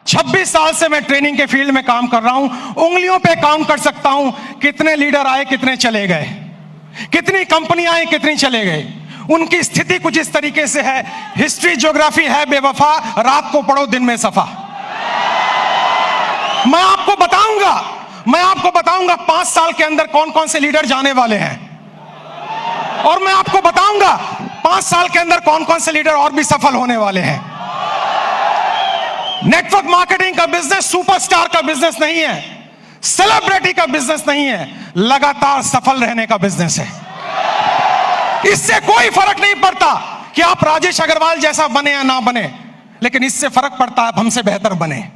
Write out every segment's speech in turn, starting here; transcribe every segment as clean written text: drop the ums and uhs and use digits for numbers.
26 साल से मैं ट्रेनिंग के फील्ड में काम कर रहा हूं। उंगलियों पे काउंट कर सकता हूं कितने लीडर आए, कितने चले गए, कितनी कंपनियां आई, कितनी चले गए। उनकी स्थिति कुछ इस तरीके से है। हिस्ट्री ज्योग्राफी है बेवफा, रात को पढ़ो दिन में सफा। मैं आपको बताऊंगा 5 साल के अंदर कौन कौन से लीडर जाने वाले हैं, और मैं आपको बताऊंगा 5 साल के अंदर कौन कौन से लीडर और भी सफल होने वाले हैं। नेटवर्क मार्केटिंग का बिजनेस सुपरस्टार का बिजनेस नहीं है, सेलिब्रिटी का बिजनेस नहीं है, लगातार सफल रहने का बिजनेस है। इससे कोई फर्क नहीं पड़ता कि आप राजेश अग्रवाल जैसा बने या ना बने, लेकिन इससे फर्क पड़ता है आप हमसे बेहतर बने।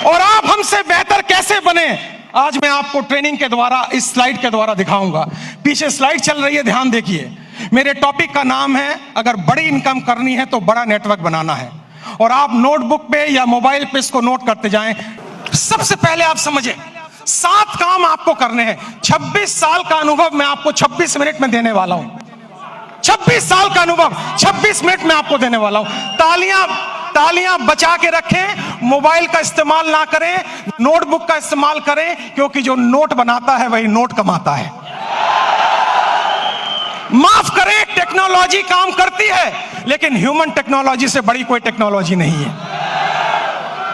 और आप हमसे बेहतर कैसे बने, आज मैं आपको ट्रेनिंग के द्वारा, इस स्लाइड के द्वारा दिखाऊंगा। पीछे स्लाइड चल रही है, ध्यान देखिए। मेरे टॉपिक का नाम है, अगर बड़ी इनकम करनी है तो बड़ा नेटवर्क बनाना है। और आप नोटबुक पे या मोबाइल पे इसको नोट करते जाएं। सबसे पहले आप समझें, 7 काम आपको करने हैं। 26 साल का अनुभव मैं आपको 26 मिनट में देने वाला हूं। 26 साल का अनुभव 26 मिनट में आपको देने वाला हूं। तालियां बचा के रखें, मोबाइल का इस्तेमाल ना करें, नोटबुक का इस्तेमाल करें, क्योंकि जो नोट बनाता है वही नोट कमाता है। माफ करें, टेक्नोलॉजी काम करती है, लेकिन ह्यूमन टेक्नोलॉजी से बड़ी कोई टेक्नोलॉजी नहीं है।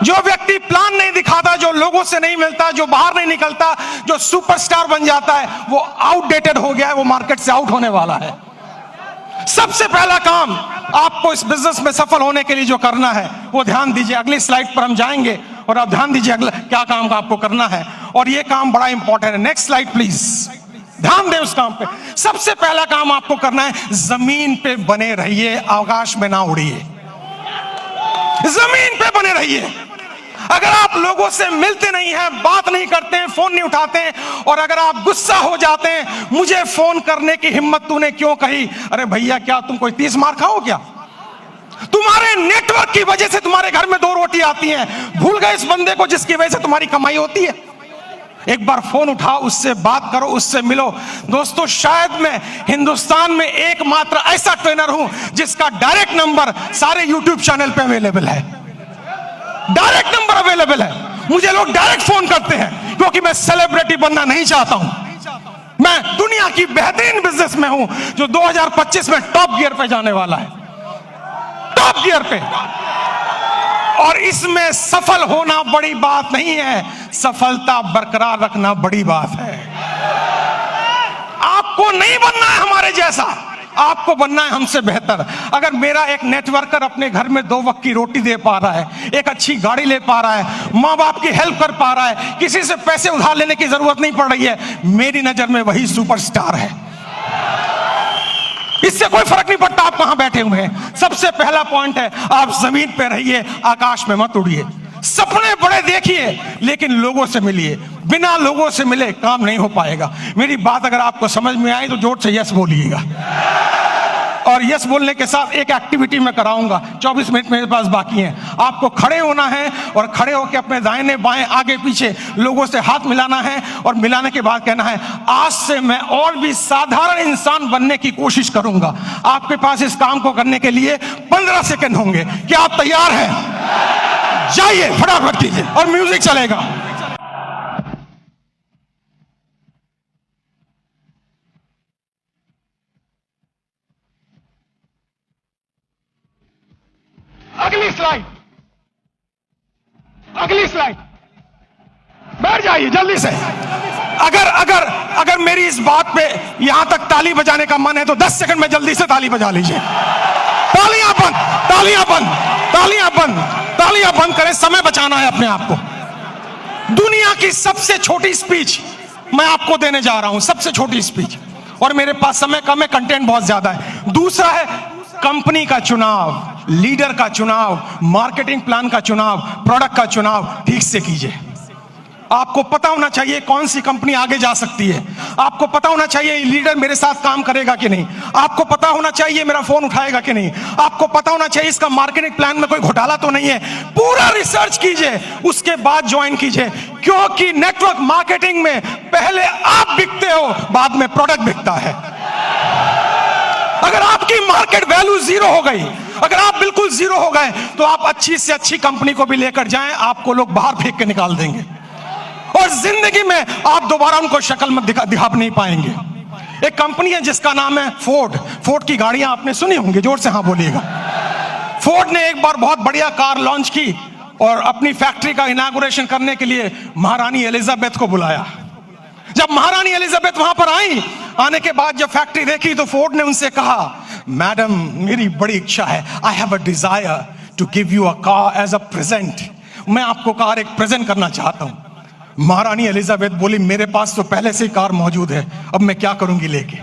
जो व्यक्ति प्लान नहीं दिखाता, जो लोगों से नहीं मिलता, जो बाहर नहीं निकलता, जो सुपरस्टार बन जाता है, वो आउटडेटेड हो गया है, वो मार्केट से आउट होने वाला है। सबसे पहला काम आपको इस बिजनेस में सफल होने के लिए जो करना है वो ध्यान दीजिए। अगली स्लाइड पर हम जाएंगे और आप ध्यान दीजिए अगला क्या काम आपको करना है, और ये काम बड़ा इंपॉर्टेंट है। नेक्स्ट स्लाइड प्लीज, ध्यान दें उस काम पे। सबसे पहला काम आपको करना है, जमीन पे बने रहिए, आकाश में ना उड़िए। जमीन पे बने रहिए। अगर आप लोगों से मिलते नहीं हैं, बात नहीं करते हैं, फोन नहीं उठाते हैं, और अगर आप गुस्सा हो जाते हैं, मुझे फोन करने की हिम्मत तूने क्यों कही, अरे भैया क्या तुम कोई 30 मार खाओ क्या? तुम्हारे नेटवर्क की वजह से तुम्हारे घर में 2 रोटी आती हैं। भूल गए इस बंदे को जिसकी वजह से तुम्हारी कमाई होती है? एक बार फोन उठाओ, उससे बात करो, उससे मिलो। दोस्तों, शायद मैं हिंदुस्तान में एकमात्र ऐसा ट्रेनर हूं जिसका डायरेक्ट नंबर सारे यूट्यूब चैनल पे अवेलेबल है। डायरेक्ट नंबर अवेलेबल है। मुझे लोग डायरेक्ट फोन करते हैं, क्योंकि मैं सेलिब्रिटी बनना नहीं चाहता हूं। मैं दुनिया की बेहतरीन बिजनेस में हूं, जो 2025 में टॉप गियर पे जाने वाला है, टॉप गियर पे। और इसमें सफल होना बड़ी बात नहीं है, सफलता बरकरार रखना बड़ी बात है। आपको नहीं बनना है हमारे जैसा, आपको बनना है हमसे बेहतर। अगर मेरा एक नेटवर्कर अपने घर में 2 वक्त की रोटी दे पा रहा है, एक अच्छी गाड़ी ले पा रहा है, माँ बाप की हेल्प कर पा रहा है, किसी से पैसे उधार लेने की जरूरत नहीं पड़ रही है, मेरी नजर में वही सुपरस्टार है। इससे कोई फर्क नहीं पड़ता आप कहां बैठे हुए हैं। सबसे पहला पॉइंट है, आप जमीन पे रहिए, आकाश में मत उड़िए। सपने बड़े देखिए, लेकिन लोगों से मिलिए। बिना लोगों से मिले काम नहीं हो पाएगा। मेरी बात अगर आपको समझ में आई तो जोर से यस बोलिएगा। और यस बोलने के साथ एक एक्टिविटी मैं कराऊंगा। 24 मिनट मेरे पास बाकी हैं। आपको खड़े होना है और खड़े होकर अपने दाहिने बाएं आगे पीछे लोगों से हाथ मिलाना है, और मिलाने के बाद कहना है, आज से मैं और भी साधारण इंसान बनने की कोशिश करूंगा। आपके पास इस काम को करने के लिए 15 सेकंड होंगे। क्या आप तैयार हैं? जाइए, फटाफट कीजिए, और म्यूजिक चलेगा। अगली स्लाइड, बैठ जाइए जल्दी से। अगर मेरी इस बात पे यहां तक ताली बजाने का मन है तो 10 सेकंड में जल्दी से ताली बजा लीजिए। तालियां बंद, तालियां बंद, तालियां बंद, तालियां बंद करें। समय बचाना है अपने आप को। दुनिया की सबसे छोटी स्पीच मैं आपको देने जा रहा हूं, सबसे छोटी स्पीच, और मेरे पास समय कम है, कंटेंट बहुत ज्यादा है। दूसरा है कंपनी का चुनाव, लीडर का चुनाव, मार्केटिंग प्लान का चुनाव, प्रोडक्ट का चुनाव ठीक से कीजिए। आपको पता होना चाहिए कौन सी कंपनी आगे जा सकती है। आपको पता होना चाहिए लीडर मेरे साथ काम करेगा कि नहीं। आपको पता होना चाहिए मेरा फोन उठाएगा कि नहीं। आपको पता होना चाहिए इसका मार्केटिंग प्लान में कोई घोटाला तो नहीं है। पूरा रिसर्च कीजिए, उसके बाद ज्वाइन कीजिए, क्योंकि नेटवर्क मार्केटिंग में पहले आप बिकते हो, बाद में प्रोडक्ट बिकता है। अगर आपकी मार्केट वैल्यू जीरो हो गई, अगर आप बिल्कुल जीरो हो गए, तो आप अच्छी से अच्छी कंपनी को भी लेकर जाएं, आपको लोग बाहर फेंक के निकाल देंगे और जिंदगी में आप दोबारा उनको शक्ल में दिखा नहीं पाएंगे। एक कंपनी है जिसका नाम है फोर्ड। फोर्ड की गाड़ियां आपने सुनी होंगी, जोर से हाँ बोलिएगा। फोर्ड ने एक बार बहुत बढ़िया कार लॉन्च की और अपनी फैक्ट्री का इनॉग्रेशन करने के लिए महारानी एलिजाबेथ को बुलाया। जब महारानी एलिजाबेथ वहां पर आई, आने के बाद जब फैक्ट्री देखी तो फोर्ड ने उनसे कहा, मैडम मेरी बड़ी इच्छा है, I have a desire to give you a car as a present. मैं आपको कार एक प्रेजेंट करना चाहता हूं। महारानी एलिजाबेथ बोली, मेरे पास तो पहले से ही कार मौजूद है, अब मैं क्या करूंगी लेके।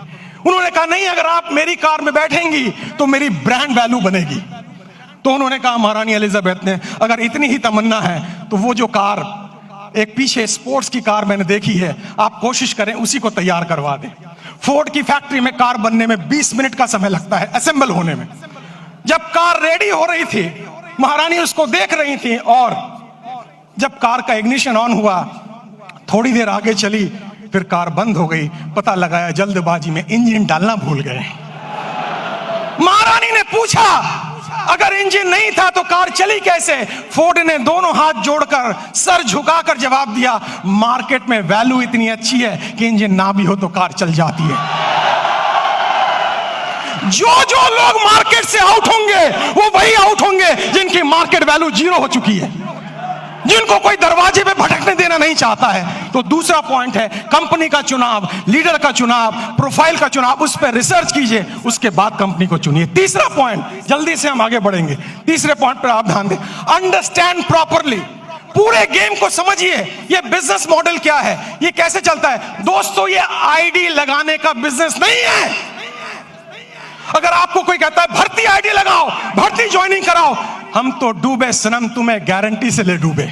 उन्होंने कहा, नहीं, अगर आप मेरी कार में बैठेंगी तो मेरी ब्रांड वैल्यू बनेगी। तो उन्होंने कहा, महारानी एलिजाबेथ ने, अगर इतनी ही तमन्ना है तो वो जो कार एक पीछे स्पोर्ट्स की कार मैंने देखी है, आप कोशिश करें उसी को तैयार करवा दें। फोर्ड की फैक्ट्री में कार बनने में 20 मिनट का समय लगता है, असेंबल होने में। जब कार रेडी हो रही थी, महारानी उसको देख रही थी और जब कार का इग्निशन ऑन हुआ, थोड़ी देर आगे चली, फिर कार बंद हो गई। पता लगाया जल्दबाजी में इंजन डालना भूल गए। महारानी ने पूछा, अगर इंजन नहीं था तो कार चली कैसे? फोर्ड ने दोनों हाथ जोड़कर सर झुकाकर जवाब दिया, मार्केट में वैल्यू इतनी अच्छी है कि इंजन ना भी हो तो कार चल जाती है। जो लोग मार्केट से आउट होंगे वो वही आउट होंगे जिनकी मार्केट वैल्यू जीरो हो चुकी है, जिनको कोई दरवाजे पे भटकने देना नहीं चाहता है। तो दूसरा पॉइंट है कंपनी का चुनाव, लीडर का चुनाव, प्रोफाइल का चुनाव, उस पर रिसर्च कीजिए, उसके बाद कंपनी को चुनिए। तीसरा पॉइंट, जल्दी से हम आगे बढ़ेंगे, तीसरे पॉइंट पर आप ध्यान दें, अंडरस्टैंड प्रॉपरली। पूरे गेम को समझिए, ये बिजनेस मॉडल क्या है, ये कैसे चलता है। दोस्तों, ये आईडी लगाने का बिजनेस नहीं है। अगर आपको कोई कहता है भर्ती आईडी लगाओ, भर्ती ज्वाइनिंग कराओ, हम तो डूबे सनम, तुम्हें गारंटी से ले डूबे।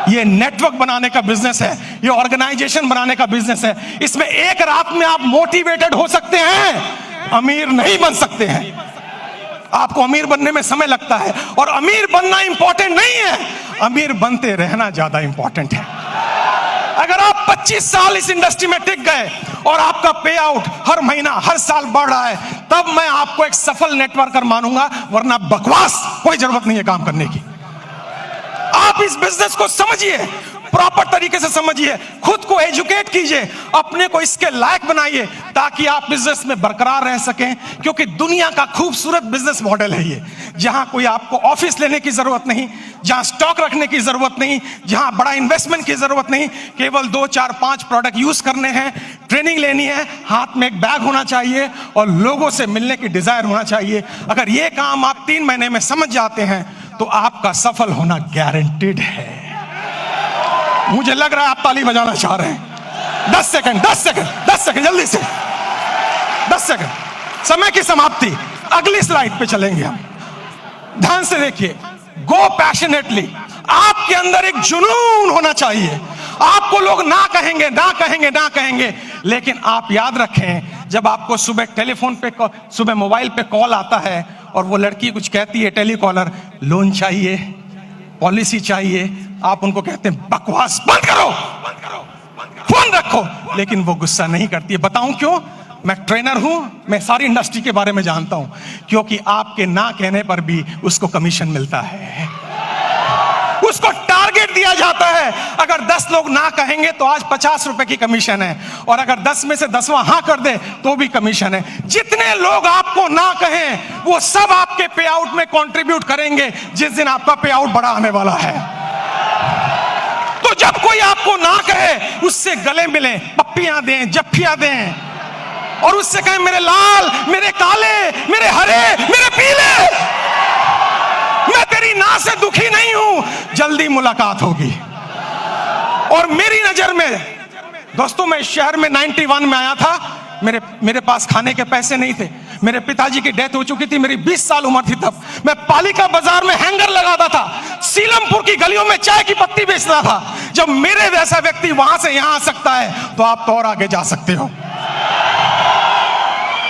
ये नेटवर्क बनाने का बिजनेस है, ये ऑर्गेनाइजेशन बनाने का बिजनेस है। इसमें एक रात में आप मोटिवेटेड हो सकते हैं, अमीर नहीं बन सकते हैं। आपको अमीर बनने में समय लगता है और अमीर बनना इंपॉर्टेंट नहीं है, अमीर बनते रहना ज्यादा इंपॉर्टेंट है। अगर आप 25 साल इस इंडस्ट्री में टिक गए और आपका पे आउट हर महीना हर साल बढ़ रहा है, तब मैं आपको एक सफल नेटवर्कर मानूंगा, वरना बकवास कोई जरूरत नहीं है काम करने की। आप इस बिजनेस को समझिए, प्रॉपर तरीके से समझिए, खुद को एजुकेट कीजिए, अपने को इसके लायक बनाइए ताकि आप बिजनेस में बरकरार रह सकें। क्योंकि दुनिया का खूबसूरत बिजनेस मॉडल है ये, जहां कोई आपको ऑफिस लेने की जरूरत नहीं, जहां स्टॉक रखने की जरूरत नहीं, जहां बड़ा इन्वेस्टमेंट की जरूरत नहीं, केवल 2, 4, 5 प्रोडक्ट यूज करने हैं, ट्रेनिंग लेनी है, हाथ में एक बैग होना चाहिए और लोगों से मिलने की डिजायर होना चाहिए। अगर ये काम आप 3 महीने में समझ जाते हैं तो आपका सफल होना गारंटीड है। मुझे लग रहा है आप ताली बजाना चाह रहे हैं। 10 सेकंड, 10 सेकंड, 10 सेकंड, जल्दी से 10 सेकंड, समय की समाप्ति। अगली स्लाइड पे चलेंगे हम। ध्यान से देखिए, गो पैशनेटली। आपके अंदर एक जुनून होना चाहिए। आपको लोग ना कहेंगे, ना कहेंगे, ना कहेंगे, लेकिन आप याद रखें, जब आपको सुबह टेलीफोन पे, सुबह मोबाइल पे कॉल आता है और वो लड़की कुछ कहती है, टेलीकॉलर, लोन चाहिए, पॉलिसी चाहिए, आप उनको कहते हैं बकवास बंद करो, फोन रखो, लेकिन वो गुस्सा नहीं करती है। बताऊं क्यों? मैं ट्रेनर हूं, मैं सारी इंडस्ट्री के बारे में जानता हूं। क्योंकि आपके ना कहने पर भी उसको कमीशन मिलता है, उसको टारगेट दिया जाता है। अगर 10 लोग ना कहेंगे तो आज 50 रुपए की कमीशन है, और अगर 10 में से 10वां हाँ कर दे तो भी कमीशन है। जितने लोग आपको ना कहें वो सब आपके पे आउट में कंट्रीब्यूट करेंगे जिस दिन आपका पे आउट बड़ा आने वाला है। तो जब कोई आपको ना कहे, उससे गले मिलें, पप्पियां दें, जफ्फियां दें, और उससे कहें मेरे लाल, मेरे काले, मेरे हरे, मेरे पीले, मैं तेरी ना से दुखी नहीं हूं, जल्दी मुलाकात होगी। और मेरी नजर में दोस्तों, मैं इस शहर में 91 में आया था, मेरे पास खाने के पैसे नहीं थे, मेरे पिताजी की डेथ हो चुकी थी, मेरी 20 साल उम्र थी तब। मैं पालिका बाजार में हैंगर लगाता था, सीलमपुर की गलियों में चाय की पत्ती बेचता था। जब मेरे जैसा व्यक्ति वहां से यहां आ सकता है तो आप तो और आगे जा सकते हो।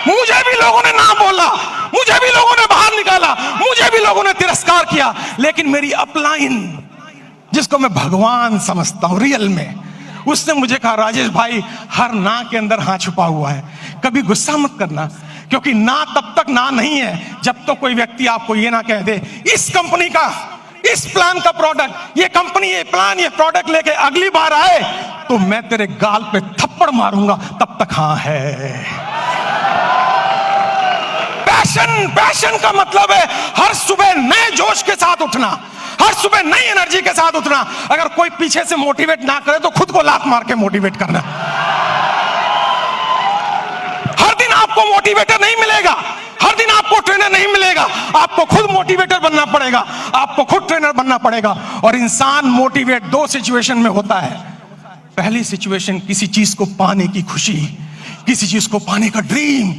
मुझे भी लोगों ने ना बोला, मुझे भी लोगों ने बाहर निकाला, मुझे भी लोगों ने तिरस्कार किया, लेकिन मेरी अपलाइन, जिसको मैं भगवान समझता हूं रियल में, उसने मुझे कहा, राजेश भाई, हर ना के अंदर हाँ छुपा हुआ है, कभी गुस्सा मत करना, क्योंकि ना तब तक ना नहीं है जब तो कोई व्यक्ति आपको ये ना कह दे इस कंपनी का, इस प्लान का प्रोडक्ट, ये कंपनी, ये प्लान, ये प्रोडक्ट लेके अगली बार आए तो मैं तेरे गाल पे थप्पड़ मारूंगा, तब तक हाँ है। पैशन का मतलब है हर सुबह नए जोश के साथ उठना, हर सुबह नई एनर्जी के साथ उठना। अगर कोई पीछे से मोटिवेट ना करे तो खुद को लात मार के मोटिवेट करना। हर दिन आपको मोटिवेटर नहीं मिलेगा, हर दिन आपको ट्रेनर नहीं मिलेगा, आपको खुद मोटिवेटर बनना पड़ेगा, आपको खुद ट्रेनर बनना पड़ेगा। और इंसान मोटिवेट दो सिचुएशन में होता है। पहली सिचुएशन किसी चीज को पाने की खुशी, किसी चीज को पाने का ड्रीम,